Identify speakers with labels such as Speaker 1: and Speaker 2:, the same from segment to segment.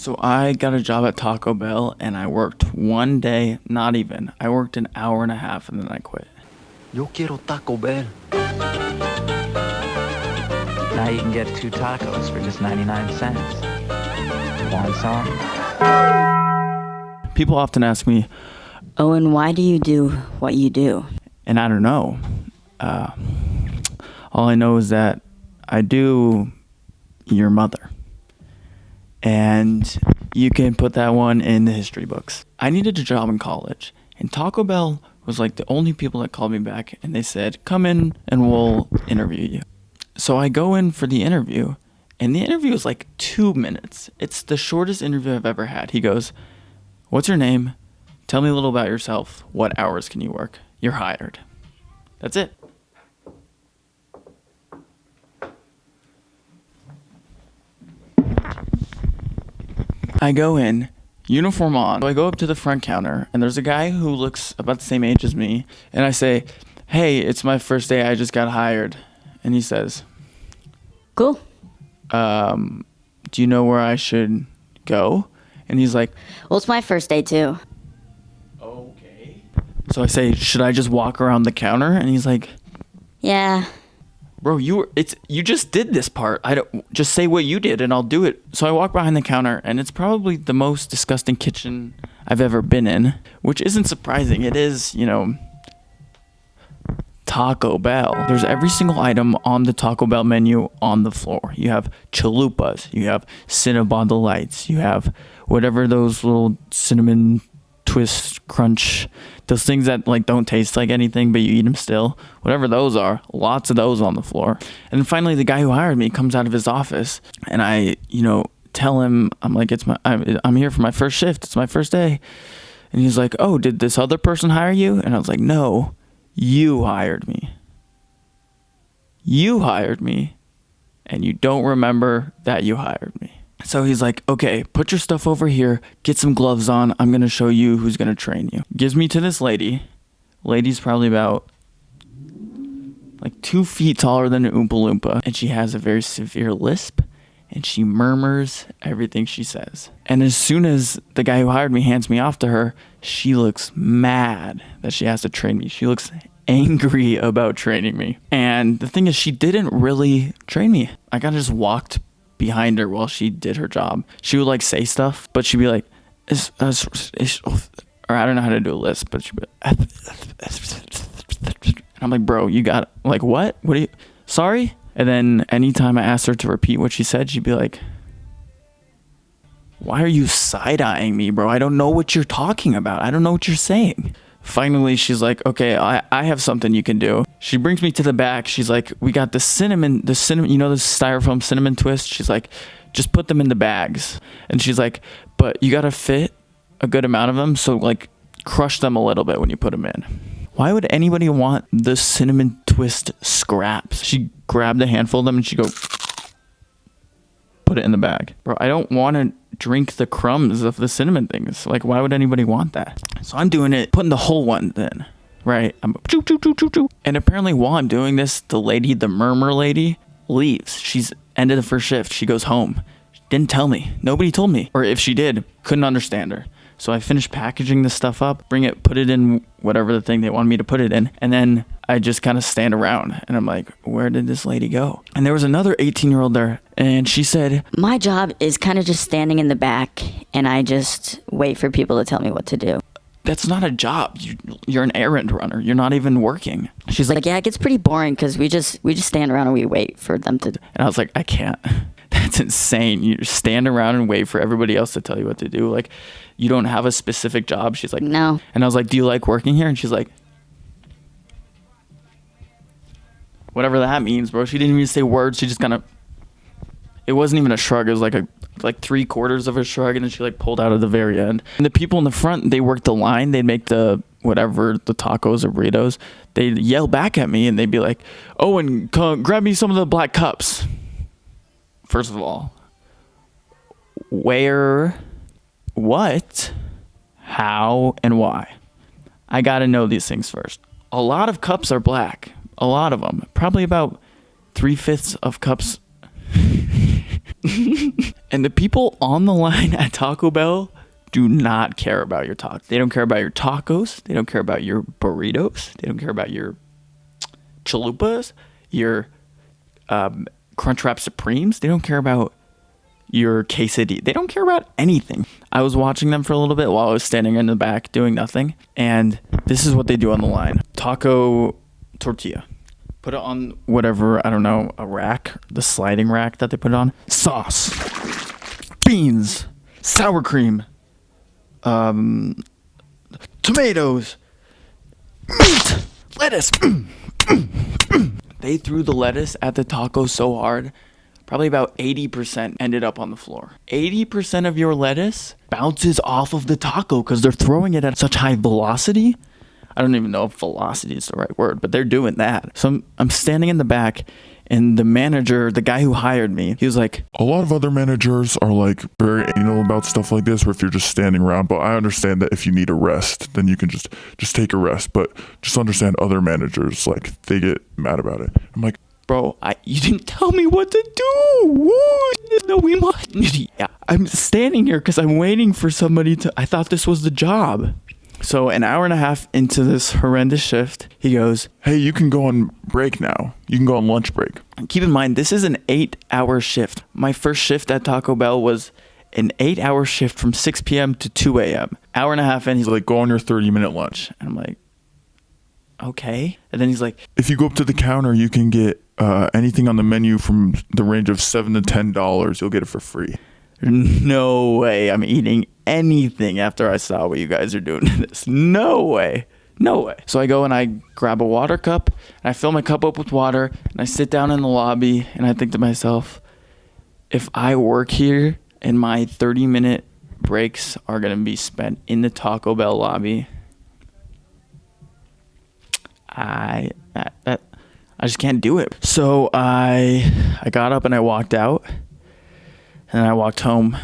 Speaker 1: So I got a job at Taco Bell and I worked one day, not even. I worked an hour and a half and then I quit.
Speaker 2: Yo quiero Taco Bell.
Speaker 3: Now you can get 2 tacos for just 99 cents. Want some?
Speaker 1: People often ask me,
Speaker 4: Owen, why do you do what you do?
Speaker 1: and I don't know. All I know is that I do your mother. And you can put that one in the history books. I needed a job in college, and Taco Bell was like the only people that called me back, and they said, come in and we'll interview you. So I go in for the interview, and the interview is like 2 minutes. It's the shortest interview I've ever had. He goes, what's your name? Tell me a little about yourself. What hours can you work? You're hired. That's it. I go in, uniform on. So I go up to the front counter, and there's a guy who looks about the same age as me, and I say, hey, it's my first day. I just got hired. And he says,
Speaker 4: Cool.
Speaker 1: do you know where I should go? And he's like,
Speaker 4: Well, it's my first day too.
Speaker 1: okay. So I say, should I just walk around the counter? And he's like,
Speaker 4: Yeah.
Speaker 1: bro, you just did this part. I don't just say what you did and I'll do it. So I walk behind the counter, and it's probably the most disgusting kitchen I've ever been in, which isn't surprising. It is, Taco Bell. There's every single item on the Taco Bell menu on the floor. You have chalupas, you have Cinnabon Delights, you have whatever those little cinnamon twist crunch, those things that like don't taste like anything but you eat them still, whatever those are, lots of those on the floor. And then finally the guy who hired me comes out of his office, and I tell him, I'm like, I'm here for my first shift, it's my first day. And he's like, oh, did this other person hire you? And I was like, no, you hired me. You hired me, and you don't remember that you hired me. So he's like, okay, put your stuff over here, get some gloves on, I'm going to show you who's going to train you. Gives me to this lady. Lady's probably about like 2 feet taller than an Oompa Loompa, and she has a very severe lisp, and she murmurs everything she says. And as soon as the guy who hired me hands me off to her, she looks mad that she has to train me. She looks angry about training me. And the thing is, she didn't really train me. I kind of just walked behind her while she did her job. She would like say stuff, but she'd be like, or I don't know how to do a lisp, but she'd be like, and I'm like, bro, you got, like, what? What are you, sorry? And then anytime I asked her to repeat what she said, she'd be like, why are you side-eyeing me, bro? I don't know what you're talking about. I don't know what you're saying. Finally, she's like, okay, I have something you can do. She brings me to the back. She's like, we got the cinnamon, the styrofoam cinnamon twist. She's like, just put them in the bags. And she's like, but you got to fit a good amount of them. So like crush them a little bit when you put them in. Why would anybody want the cinnamon twist scraps? She grabbed a handful of them and she go, put it in the bag. Bro, I don't want to drink the crumbs of the cinnamon things. Like, why would anybody want that? So I'm doing it, putting the whole one in, right? I'm choo, choo, choo, choo, choo. And apparently while I'm doing this, the murmur lady, leaves. She's ended the first shift. She goes home. She didn't tell me. Nobody told me. Or if she did, couldn't understand her. So I finished packaging this stuff up, put it in whatever the thing they wanted me to put it in. And then I just kind of stand around and I'm like, where did this lady go? And there was another 18-year-old there, and she said,
Speaker 4: My job is kind of just standing in the back, and I just wait for people to tell me what to do.
Speaker 1: that's not a job. You're an errand runner. You're not even working. She's like,
Speaker 4: yeah, it gets pretty boring because we just stand around and we wait for them to.
Speaker 1: And I was like, I can't. That's insane. You stand around and wait for everybody else to tell you what to do. Like, you don't have a specific job. She's like,
Speaker 4: No.
Speaker 1: And I was like, do you like working here? And she's like, whatever that means, bro. She didn't even say words. She just kind of, it wasn't even a shrug. It was like like 3/4 of a shrug, and then she like pulled out at the very end. And the people in the front, they worked the line. They'd make the tacos or burritos. They'd yell back at me and they'd be like, "Oh, and grab me some of the black cups." First of all, where, what, how, and why? I gotta know these things first. A lot of cups are black. A lot of them. Probably about 3/5 of cups. And the people on the line at Taco Bell do not care about your tacos. They don't care about your tacos. They don't care about your burritos. They don't care about your chalupas, your Crunchwrap Supremes. They don't care about your quesadilla. They don't care about anything. I was watching them for a little bit while I was standing in the back doing nothing. And this is what they do on the line. Taco tortilla. Put it on whatever, I don't know, a rack, the sliding rack that they put it on. Sauce. Beans. Sour cream. Tomatoes. Meat. Lettuce. They threw the lettuce at the taco so hard, probably about 80% ended up on the floor. 80% of your lettuce bounces off of the taco because they're throwing it at such high velocity. I don't even know if velocity is the right word, but they're doing that. So I'm standing in the back, and the manager, the guy who hired me, he was like,
Speaker 5: a lot of other managers are like very anal about stuff like this, where if you're just standing around, but I understand that if you need a rest, then you can just take a rest. But just understand other managers, like, they get mad about it. I'm like,
Speaker 1: bro, you didn't tell me what to do. No, we must. Yeah, I'm standing here because I'm waiting for somebody to. I thought this was the job. So an hour and a half into this horrendous shift, he goes,
Speaker 5: hey, you can go on break now. You can go on lunch break.
Speaker 1: Keep in mind, this is an 8-hour shift. My first shift at Taco Bell was an 8-hour shift from 6 p.m. to 2 a.m. Hour and a half in, he's like,
Speaker 5: Go on your 30-minute lunch.
Speaker 1: and I'm like, okay. And then he's like,
Speaker 5: If you go up to the counter, you can get anything on the menu from the range of $7 to $10. You'll get it for free.
Speaker 1: no way I'm eating anything after I saw what you guys are doing to this. No way. No way. So I go and I grab a water cup, and I fill my cup up with water, and I sit down in the lobby, and I think to myself, if I work here and my 30-minute breaks are going to be spent in the Taco Bell lobby, I just can't do it. So I got up and I walked out, and I walked home.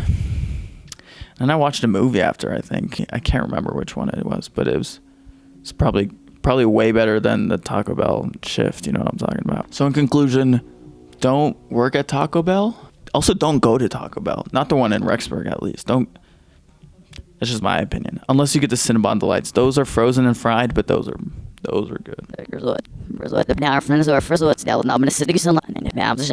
Speaker 1: And I watched a movie after, I think. I can't remember which one it was, but it's probably way better than the Taco Bell shift, you know what I'm talking about. So in conclusion, don't work at Taco Bell. Also, don't go to Taco Bell. Not the one in Rexburg, at least. Don't. That's just my opinion. Unless you get the Cinnabon Delights. Those are frozen and fried, but those are good.
Speaker 4: Resort. Now, friends are first, what's down with